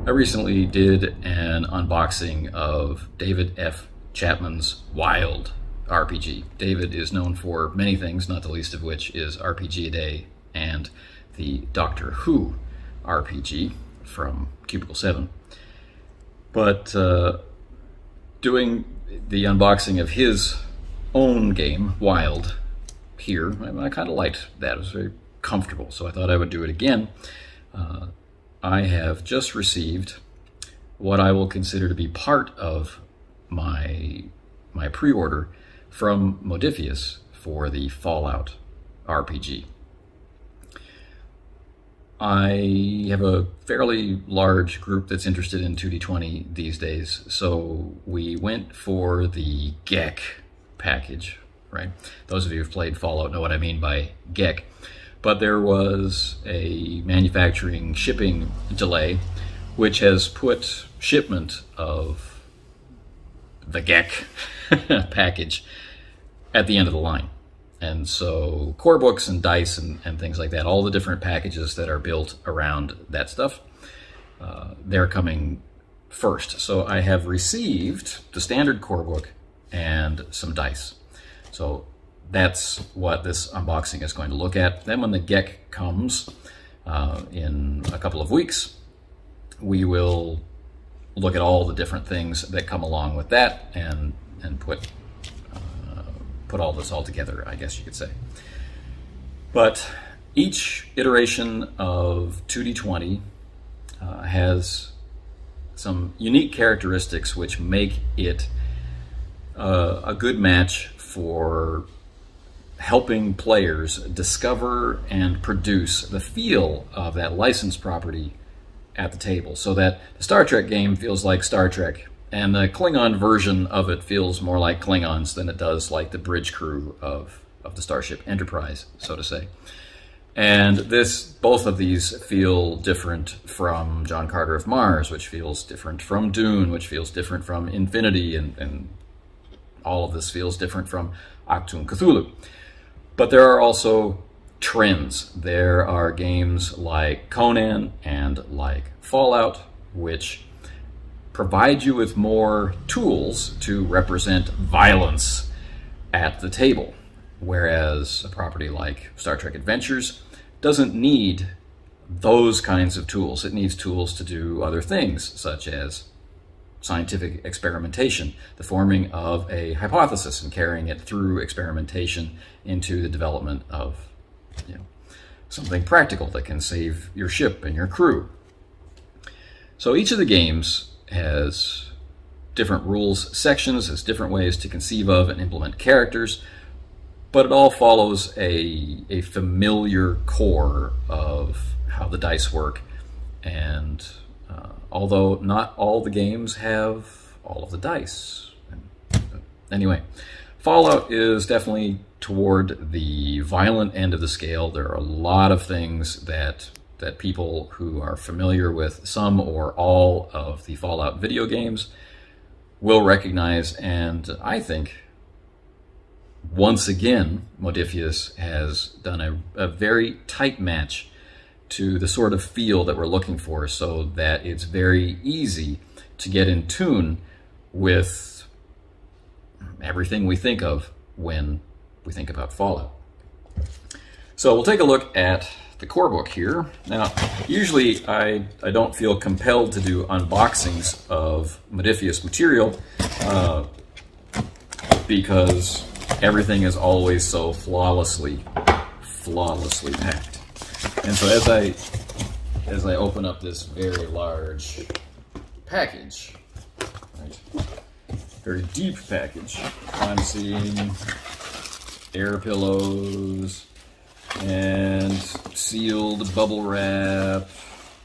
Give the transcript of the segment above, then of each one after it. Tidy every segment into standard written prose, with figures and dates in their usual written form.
I recently did an unboxing of David F. Chapman's Wild RPG. David is known for many things, not the least of which is RPG A Day and the Doctor Who RPG from Cubicle 7. But doing the unboxing of his own game, Wild, here, I kind of liked that. It was very comfortable, so I thought I would do it again. I have just received what I will consider to be part of my pre-order from Modiphius for the Fallout RPG. I have a fairly large group that's interested in 2D20 these days, so we went for the GECK package, right? Those of you who've played Fallout know what I mean by GECK. But there was a manufacturing shipping delay, which has put shipment of the GECK package at the end of the line. And so core books and dice and things like that, all the different packages that are built around that stuff, they're coming first. So I have received the standard core book and some dice. So that's what this unboxing is going to look at. Then when the GECK comes in a couple of weeks, we will look at all the different things that come along with that and put all this all together, I guess you could say. But each iteration of 2D20 has some unique characteristics which make it a good match for helping players discover and produce the feel of that licensed property at the table, so that the Star Trek game feels like Star Trek, and the Klingon version of it feels more like Klingons than it does like the bridge crew of the Starship Enterprise, so to say. And both of these feel different from John Carter of Mars, which feels different from Dune, which feels different from Infinity, and all of this feels different from Achtung Cthulhu. But there are also trends. There are games like Conan and like Fallout, which provide you with more tools to represent violence at the table, whereas a property like Star Trek Adventures doesn't need those kinds of tools. It needs tools to do other things, such as scientific experimentation, the forming of a hypothesis and carrying it through experimentation into the development of, something practical that can save your ship and your crew. So each of the games has different rules sections, has different ways to conceive of and implement characters, but it all follows a familiar core of how the dice work. And although not all the games have all of the dice. Anyway, Fallout is definitely toward the violent end of the scale. There are a lot of things that people who are familiar with some or all of the Fallout video games will recognize, and I think once again Modiphius has done a very tight match to the sort of feel that we're looking for, so that it's very easy to get in tune with everything we think of when we think about Fallout. So we'll take a look at the core book here. Now, usually I don't feel compelled to do unboxings of Modiphius material because everything is always so flawlessly packed. And so as I open up this very large package, right, very deep package, I'm seeing air pillows and sealed bubble wrap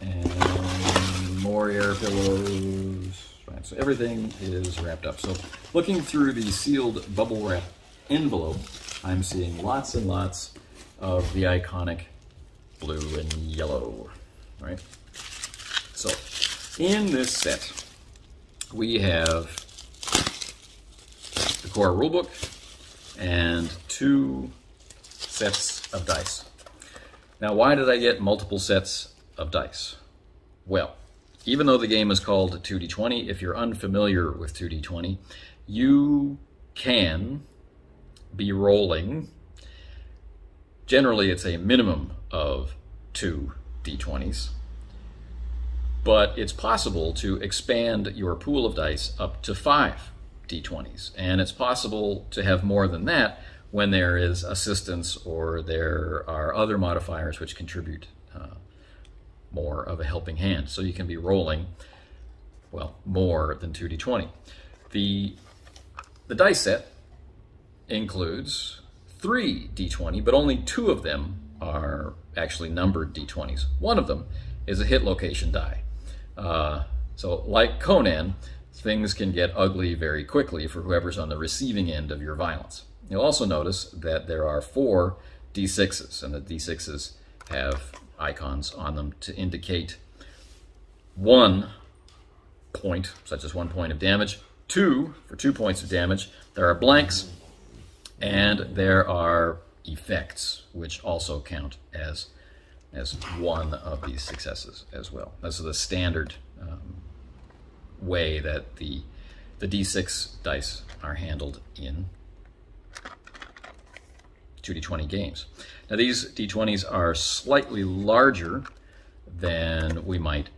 and more air pillows. Right, so everything is wrapped up. So looking through the sealed bubble wrap envelope, I'm seeing lots and lots of the iconic blue and yellow, right? So in this set, we have the core rulebook and 2 sets of dice. Now, why did I get multiple sets of dice? Well, even though the game is called 2d20, if you're unfamiliar with 2d20, you can be rolling. Generally, it's a minimum of 2 d20s, but it's possible to expand your pool of dice up to 5 d20s, and it's possible to have more than that when there is assistance or there are other modifiers which contribute more of a helping hand. So you can be rolling, well, more than 2d20. The dice set includes 3 d20, but only 2 of them are actually numbered d20s. One of them is a hit location die. So like Conan, things can get ugly very quickly for whoever's on the receiving end of your violence. You'll also notice that there are 4 d6s, and the d6s have icons on them to indicate 1 point, such as 1 point of damage, 2 for 2 points of damage. There are blanks, and there are effects, which also count as one of these successes as well. This is the standard way that the d6 dice are handled in 2d20 games. Now these d20s are slightly larger than we might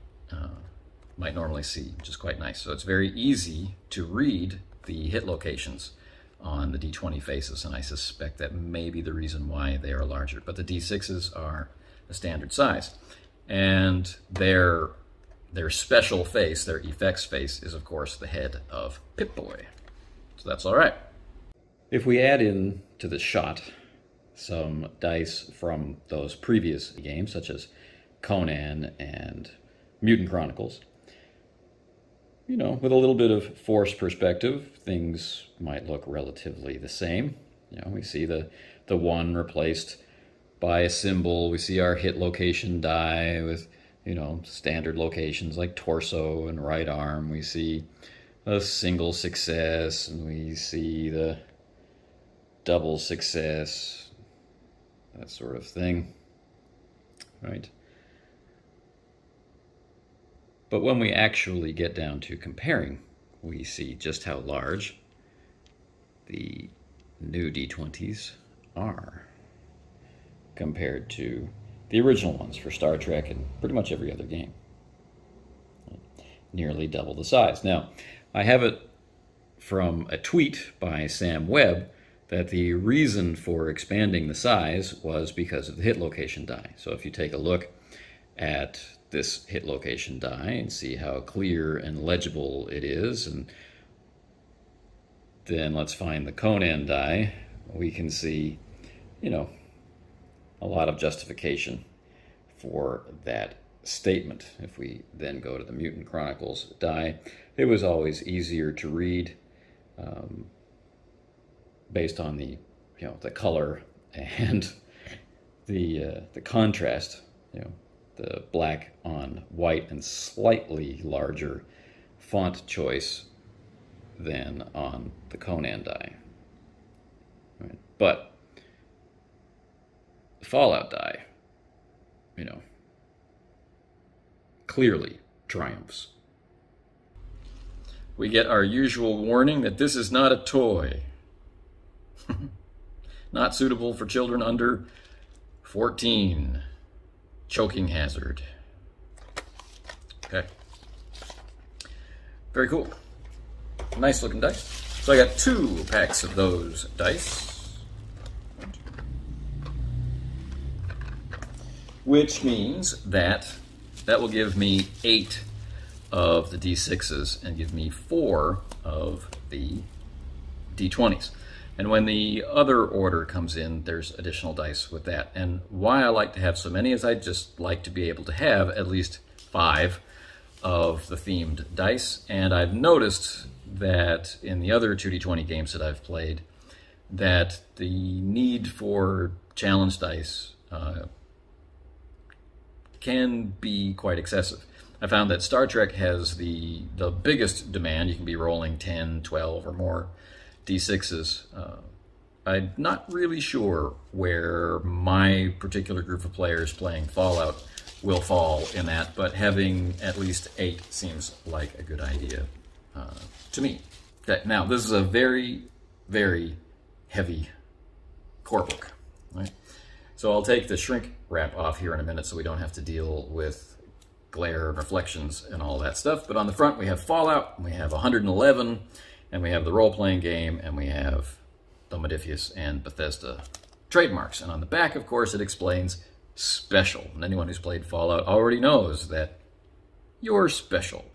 normally see, which is quite nice. So it's very easy to read the hit locations on the d20 faces, and I suspect that may be the reason why they are larger. But the d6s are the standard size, and their special face, their effects face, is of course the head of Pip-Boy. So that's all right. If we add in to the shot some dice from those previous games, such as Conan and Mutant Chronicles, you know, with a little bit of force perspective, things might look relatively the same. You know, we see the 1 replaced by a symbol. We see our hit location die with, you know, standard locations like torso and right arm. We see a single success, and we see the double success, that sort of thing, right? But when we actually get down to comparing, we see just how large the new d20s are compared to the original ones for Star Trek and pretty much every other game. Nearly double the size. Now, I have it from a tweet by Sam Webb that the reason for expanding the size was because of the hit location die. So if you take a look at this hit location die and see how clear and legible it is, and then let's find the Conan die, we can see, you know, a lot of justification for that statement. If we then go to the Mutant Chronicles die, it was always easier to read based on the, you know, the color and the contrast, you know, the black on white and slightly larger font choice than on the Conan die. Right? But the Fallout die, you know, clearly triumphs. We get our usual warning that this is not a toy. Not suitable for children under 14. Choking hazard. Okay. Very cool. Nice looking dice. So I got 2 packs of those dice, which means that will give me 8 of the d6s and give me 4 of the d20s. And when the other order comes in, there's additional dice with that. And why I like to have so many is I just like to be able to have at least 5 of the themed dice, and I've noticed that in the other 2D20 games that I've played, that the need for challenge dice can be quite excessive. I found that Star Trek has the biggest demand. You can be rolling 10, 12, or more D6s. I'm not really sure where my particular group of players playing Fallout will fall in that, but having at least 8 seems like a good idea to me. Okay, now this is a very, very heavy core book, right? So I'll take the shrink wrap off here in a minute so we don't have to deal with glare and reflections and all that stuff. But on the front we have Fallout, we have 111, and we have the role-playing game, and we have the Modiphius and Bethesda trademarks. And on the back, of course, it explains special. And anyone who's played Fallout already knows that you're special.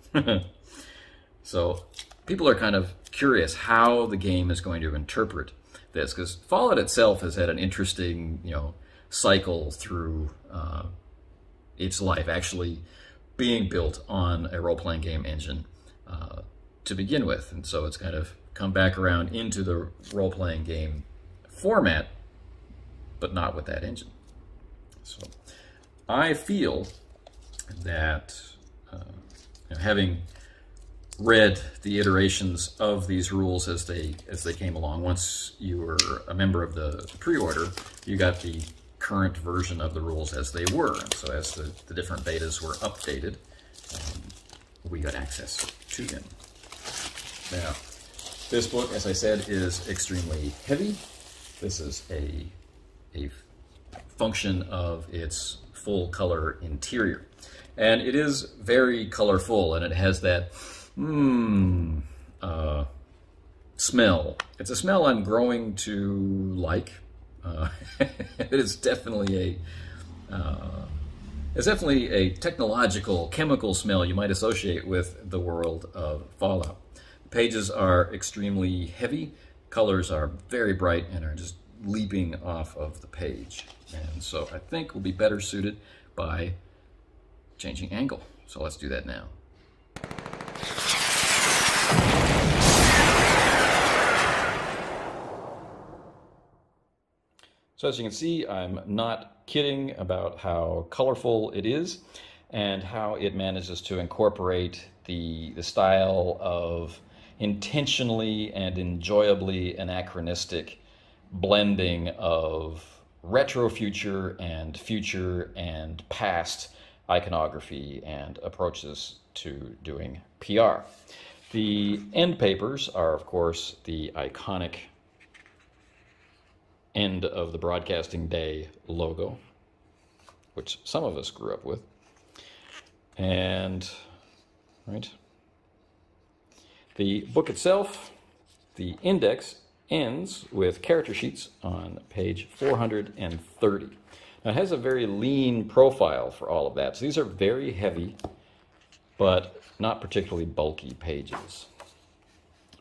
So people are kind of curious how the game is going to interpret this, because Fallout itself has had an interesting, cycle through its life, actually being built on a role-playing game engine to begin with. And so it's kind of come back around into the role-playing game format, but not with that engine. So I feel that having read the iterations of these rules as they came along, once you were a member of the pre-order, you got the current version of the rules as they were. And so as the different betas were updated, we got access to them. Now, this book, as I said, is extremely heavy. This is a function of its full color interior. And it is very colorful, and it has that smell. It's a smell I'm growing to like. It is definitely a technological, chemical smell you might associate with the world of Fallout. The pages are extremely heavy, colors are very bright, and are just leaping off of the page. And so I think we'll be better suited by changing angle. So let's do that now. So as you can see, I'm not kidding about how colorful it is and how it manages to incorporate the style of intentionally and enjoyably anachronistic blending of retro future and past iconography and approaches to doing PR. The end papers are, of course, the iconic end of the broadcasting day logo, which some of us grew up with. And, right, the book itself, the index, ends with character sheets on page 430. Now, it has a very lean profile for all of that. So these are very heavy, but not particularly bulky pages.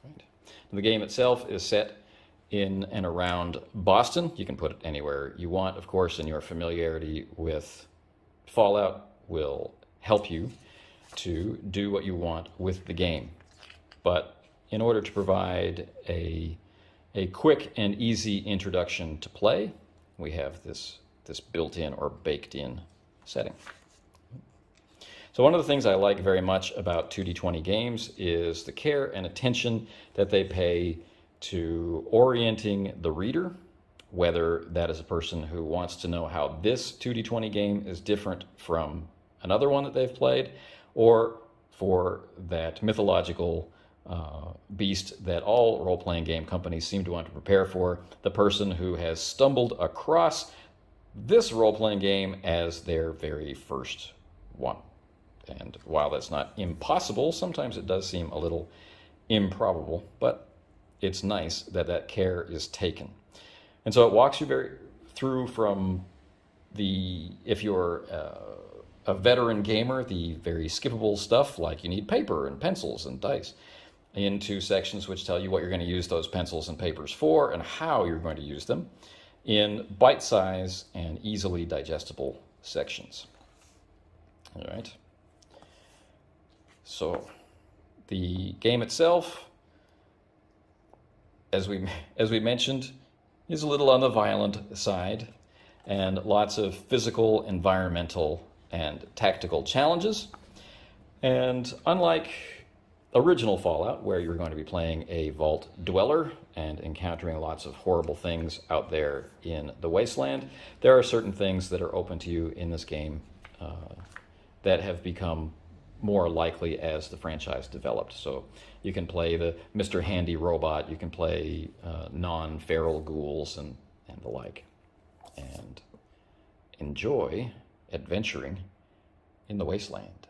Right. And the game itself is set in and around Boston. You can put it anywhere you want, of course, and your familiarity with Fallout will help you to do what you want with the game. But in order to provide a quick and easy introduction to play, we have this built-in or baked-in setting. So one of the things I like very much about 2D20 games is the care and attention that they pay to orienting the reader, whether that is a person who wants to know how this 2D20 game is different from another one that they've played, or for that mythological beast that all role-playing game companies seem to want to prepare for, the person who has stumbled across this role-playing game as their very first one. And while that's not impossible, sometimes it does seem a little improbable, but it's nice that that care is taken. And so it walks you through from if you're a veteran gamer, the very skippable stuff like you need paper and pencils and dice, into sections which tell you what you're going to use those pencils and papers for and how you're going to use them in bite-size and easily digestible sections. All right. So the game itself, as we mentioned, is a little on the violent side, and lots of physical, environmental, and tactical challenges. And unlike original Fallout, where you're going to be playing a vault dweller and encountering lots of horrible things out there in the wasteland, there are certain things that are open to you in this game that have become more likely as the franchise developed. So you can play the Mr. Handy robot, you can play non-feral ghouls and the like, and enjoy adventuring in the wasteland.